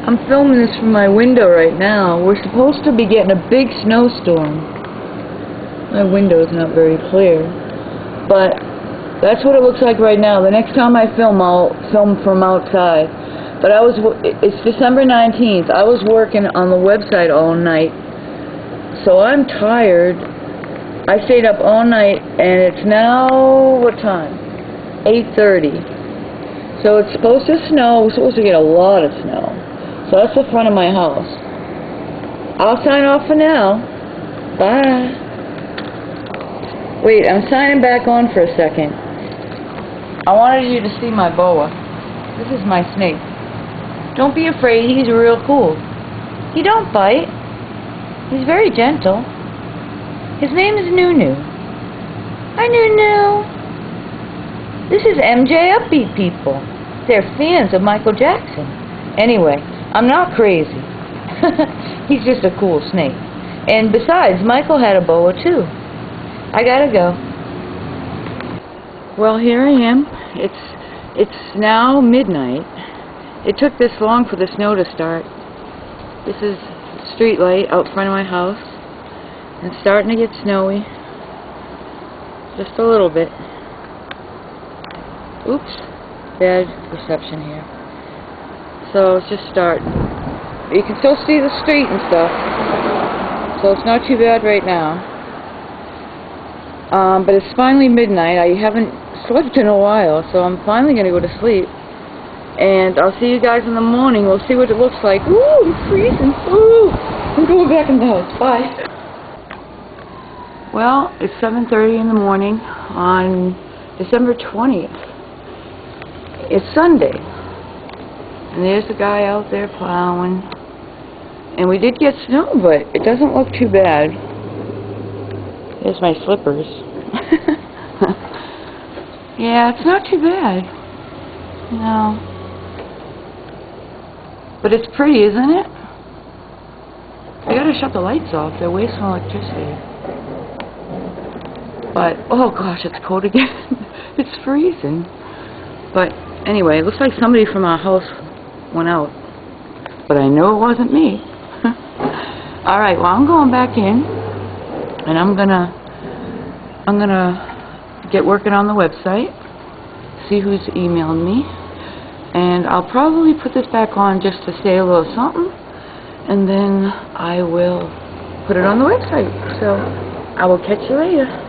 I'm filming this from my window right now. We're supposed to be getting a big snowstorm. My window is not very clear, but that's what it looks like right now. The next time I film, I'll film from outside. But it's December 19th. I was working on the website all night, so I'm tired. I stayed up all night, and it's now, what time? 8:30. So it's supposed to snow. We're supposed to get a lot of snow. So that's the front of my house. I'll sign off for now. Bye. Wait, I'm signing back on for a second. I wanted you to see my boa. This is my snake. Don't be afraid, he's real cool. He don't bite. He's very gentle. His name is Nunu. Hi, Nunu. This is MJ Upbeat people. They're fans of Michael Jackson. Anyway, I'm not crazy. He's just a cool snake. And besides, Michael had a boa too. I gotta go. Well, here I am. It's now midnight. It took this long for the snow to start. This is the street light out front of my house. And it's starting to get snowy. Just a little bit. Oops. Bad reception here. So it's just starting. You can still see the street and stuff. So it's not too bad right now. But it's finally midnight. I haven't slept in a while, so I'm finally going to go to sleep. And I'll see you guys in the morning. We'll see what it looks like. Ooh, I'm freezing. Ooh, I'm going back in the house. Bye. Well, it's 7:30 in the morning on December 20th. It's Sunday. And there's the guy out there plowing. And we did get snow, but it doesn't look too bad. There's my slippers. Yeah, it's not too bad. No. But it's pretty, isn't it? I gotta shut the lights off. They're wasting electricity. But, oh gosh, it's cold again. It's freezing. But anyway, it looks like somebody from our house went out. But I know it wasn't me. Alright, well, I'm going back in. And I'm gonna get working on the website. See who's emailed me. And I'll probably put this back on just to say a little something. And then I will put it on the website. So, I will catch you later.